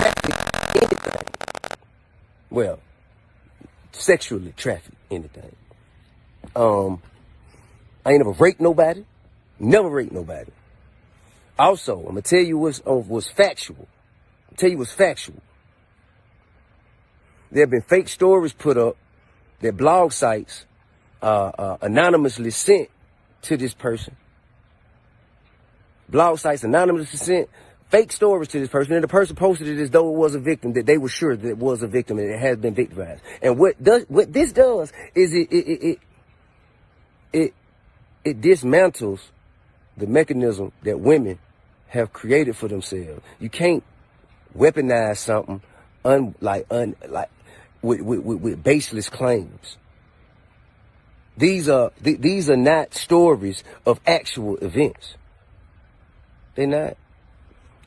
traffic anything. Well, sexually traffic anything. I ain't never raped nobody. Never raped nobody. Also, I'm gonna tell you what's factual. There have been fake stories put up that blog sites anonymously sent to this person. Blog sites anonymously sent fake stories to this person, and the person posted it as though it was a victim, that they were sure that it was a victim and it has been victimized. And what this does is it dismantles the mechanism that women have created for themselves. You can't weaponize something with baseless claims. These are not stories of actual events. They're not.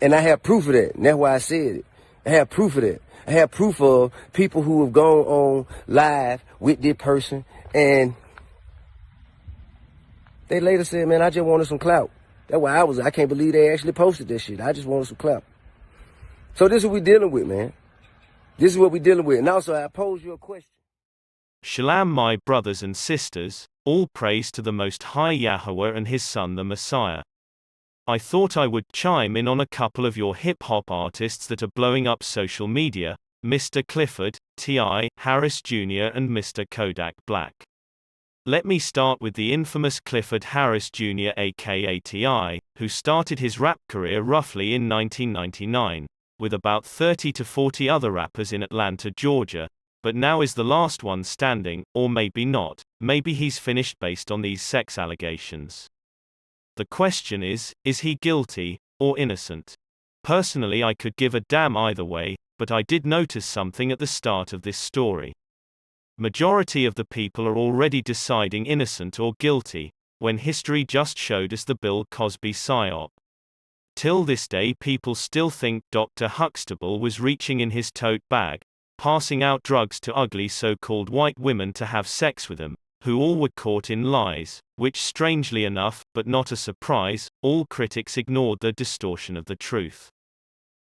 And I have proof of that. And that's why I said it. I have proof of that. I have proof of people who have gone on live with this person and they later said, man, I just wanted some clout. That's why I can't believe they actually posted that shit. I just wanted some clout. So this is what we're dealing with, man. This is what we're dealing with. And also, I pose you a question. Shalom, my brothers and sisters, all praise to the Most High Yahweh and His Son the Messiah. I thought I would chime in on a couple of your hip-hop artists that are blowing up social media, Mr. Clifford, T.I. Harris Jr. and Mr. Kodak Black. Let me start with the infamous Clifford Harris Jr. aka T.I., who started his rap career roughly in 1999, with about 30 to 40 other rappers in Atlanta, Georgia, but now is the last one standing, or maybe not, maybe he's finished based on these sex allegations. The question is he guilty, or innocent? Personally, I could give a damn either way, but I did notice something at the start of this story. Majority of the people are already deciding innocent or guilty, when history just showed us the Bill Cosby psyop. Till this day people still think Dr. Huxtable was reaching in his tote bag, passing out drugs to ugly so-called white women to have sex with them, who all were caught in lies, which strangely enough, but not a surprise, all critics ignored the distortion of the truth.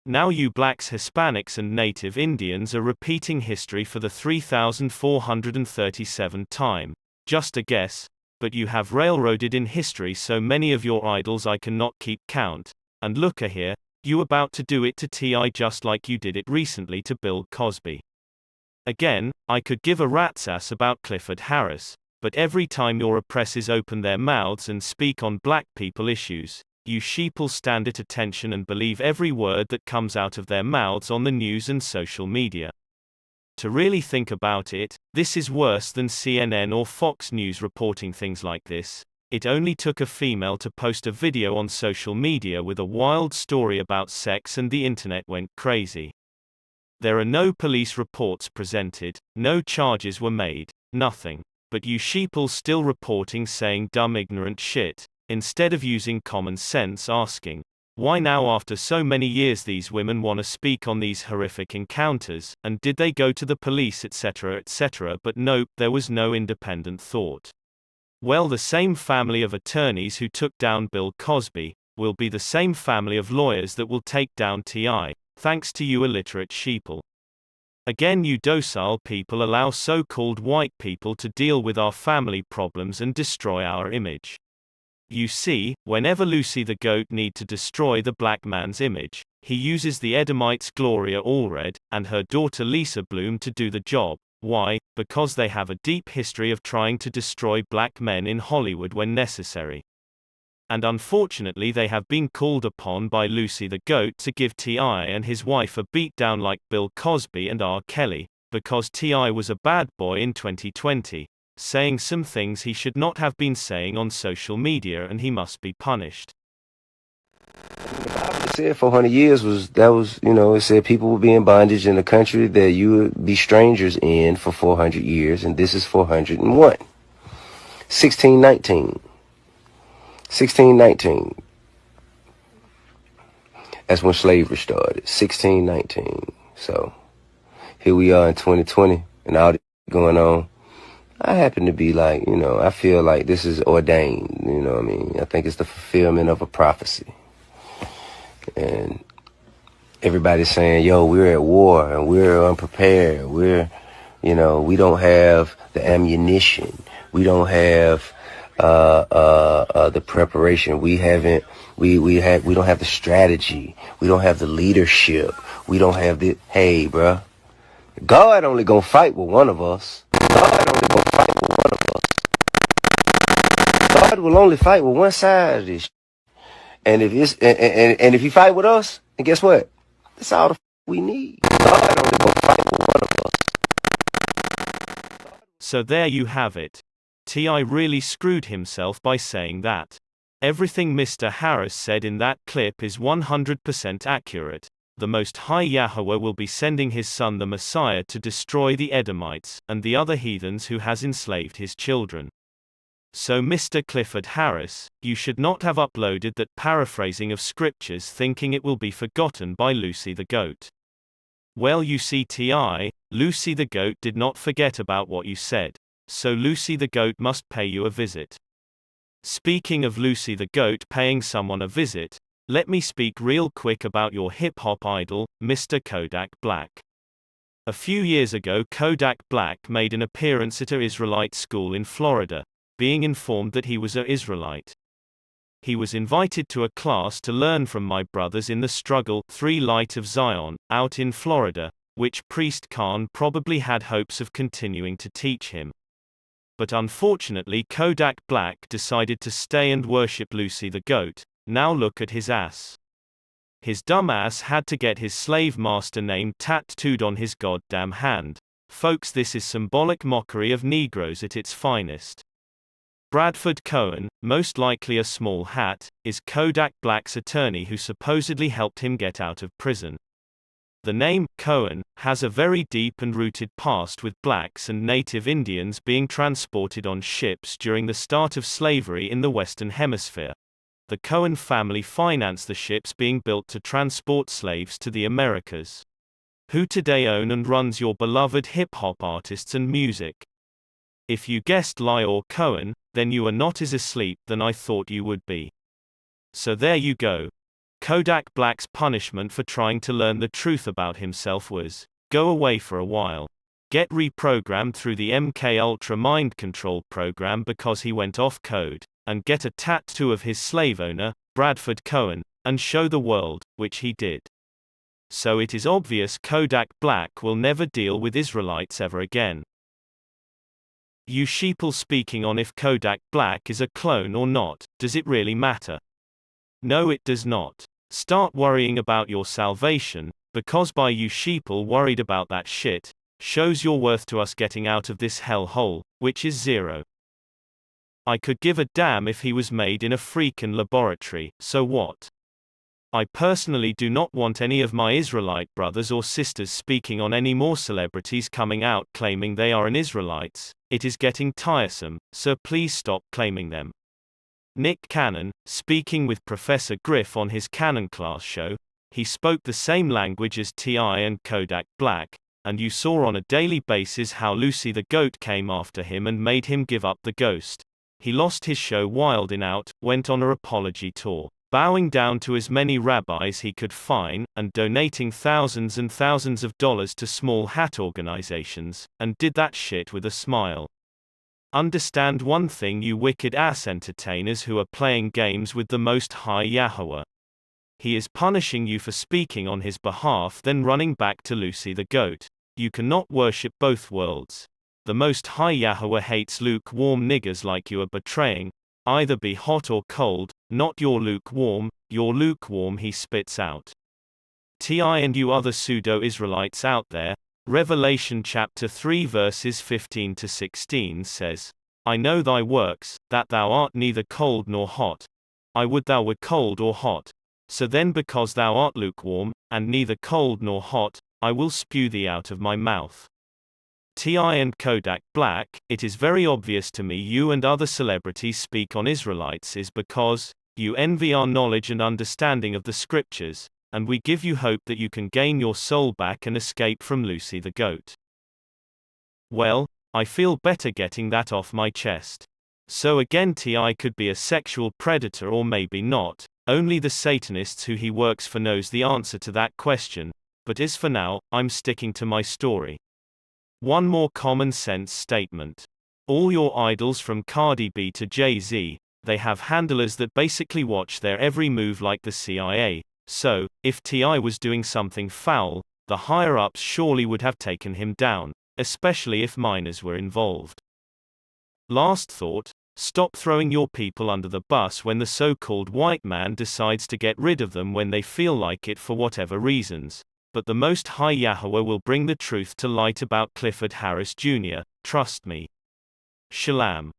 Now you blacks, Hispanics and native Indians are repeating history for the 3,437th time. Just a guess, but you have railroaded in history so many of your idols I cannot keep count, and look-a here, you about to do it to T.I. just like you did it recently to Bill Cosby. Again, I could give a rat's ass about Clifford Harris, but every time your oppressors open their mouths and speak on black people issues, you sheeple stand at attention and believe every word that comes out of their mouths on the news and social media. To really think about it, this is worse than CNN or Fox News reporting things like this. It only took a female to post a video on social media with a wild story about sex and the internet went crazy. There are no police reports presented, no charges were made, nothing. But you sheeple still reporting saying dumb ignorant shit, instead of using common sense asking, why now after so many years these women want to speak on these horrific encounters, and did they go to the police etc. But nope, there was no independent thought. Well, the same family of attorneys who took down Bill Cosby, will be the same family of lawyers that will take down T.I., thanks to you illiterate sheeple. Again, you docile people allow so-called white people to deal with our family problems and destroy our image. You see, whenever Lucy the Goat need to destroy the black man's image, he uses the Edomites Gloria Allred and her daughter Lisa Bloom to do the job. Why? Because they have a deep history of trying to destroy black men in Hollywood when necessary. And unfortunately they have been called upon by Lucy the Goat to give T.I. and his wife a beatdown like Bill Cosby and R. Kelly, because T.I. was a bad boy in 2020, saying some things he should not have been saying on social media and he must be punished. It said 400 years it said people would be in bondage in a country that you would be strangers in for 400 years, and this is 401. 1619. That's when slavery started. 1619. So here we are in 2020, and all this going on. I happen to be like, I feel like this is ordained. You know what I mean? I think it's the fulfillment of a prophecy. And everybody's saying, yo, we're at war and we're unprepared. We don't have the ammunition. We don't have the preparation. We don't have the strategy. We don't have the leadership. We don't have hey, bruh. God only gonna fight with one of us. God will only fight with one side of this. And if it's and if he fight with us, and guess what? That's all the we need. God only gonna fight with one of us. So there you have it. T.I. really screwed himself by saying that. Everything Mr. Harris said in that clip is 100% accurate. The Most High Yahweh will be sending his son the Messiah to destroy the Edomites, and the other heathens who has enslaved his children. So Mr. Clifford Harris, you should not have uploaded that paraphrasing of scriptures thinking it will be forgotten by Lucy the Goat. Well, you see, T.I., Lucy the Goat did not forget about what you said. So Lucy the Goat must pay you a visit. Speaking of Lucy the Goat paying someone a visit, let me speak real quick about your hip-hop idol, Mr. Kodak Black. A few years ago, Kodak Black made an appearance at a Israelite school in Florida, being informed that he was a Israelite. He was invited to a class to learn from my brothers in the struggle, 3 Light of Zion, out in Florida, which Priest Khan probably had hopes of continuing to teach him. But unfortunately Kodak Black decided to stay and worship Lucy the Goat. Now look at his ass. His dumb ass had to get his slave master name tattooed on his goddamn hand. Folks, this is symbolic mockery of Negroes at its finest. Bradford Cohen, most likely a small hat, is Kodak Black's attorney who supposedly helped him get out of prison. The name, Cohen, has a very deep and rooted past with blacks and native Indians being transported on ships during the start of slavery in the Western Hemisphere. The Cohen family financed the ships being built to transport slaves to the Americas. Who today own and runs your beloved hip-hop artists and music? If you guessed Lie or Cohen, then you are not as asleep than I thought you would be. So there you go. Kodak Black's punishment for trying to learn the truth about himself was, go away for a while. Get reprogrammed through the MK Ultra mind control program because he went off code, and get a tattoo of his slave owner, Bradford Cohen, and show the world, which he did. So it is obvious Kodak Black will never deal with Israelites ever again. You sheeple, speaking on if Kodak Black is a clone or not, does it really matter? No, it does not. Start worrying about your salvation, because by you sheeple worried about that shit, shows your worth to us getting out of this hell hole, which is zero. I could give a damn if he was made in a freaking laboratory, so what? I personally do not want any of my Israelite brothers or sisters speaking on any more celebrities coming out claiming they are an Israelites. It is getting tiresome, so please stop claiming them. Nick Cannon, speaking with Professor Griff on his Cannon Class show, he spoke the same language as T.I. and Kodak Black, and you saw on a daily basis how Lucy the Goat came after him and made him give up the ghost. He lost his show Wildin' Out, went on a apology tour, bowing down to as many rabbis he could find, and donating thousands and thousands of dollars to small hat organizations, and did that shit with a smile. Understand one thing, you wicked ass entertainers who are playing games with the Most High Yahweh. He is punishing you for speaking on his behalf then running back to Lucy the Goat. You cannot worship both worlds. The Most High Yahweh hates lukewarm niggers like you are betraying. Either be hot or cold, not your lukewarm he spits out. T.I. and you other pseudo-Israelites out there, Revelation chapter 3 verses 15 to 16 says, I know thy works, that thou art neither cold nor hot. I would thou were cold or hot. So then because thou art lukewarm, and neither cold nor hot, I will spew thee out of my mouth. T.I. and Kodak Black, it is very obvious to me you and other celebrities speak on Israelites is because you envy our knowledge and understanding of the scriptures, and we give you hope that you can gain your soul back and escape from Lucy the Goat. Well, I feel better getting that off my chest. So again, T.I. could be a sexual predator or maybe not, Only the Satanists who he works for knows the answer to that question, but as for now, I'm sticking to my story. One more common sense statement. All your idols from Cardi B to Jay-Z, they have handlers that basically watch their every move like the CIA, so, if T.I. was doing something foul, the higher-ups surely would have taken him down, especially if minors were involved. Last thought, stop throwing your people under the bus when the so-called white man decides to get rid of them when they feel like it for whatever reasons. But the Most High Yahweh will bring the truth to light about Clifford Harris Jr., trust me. Shalom.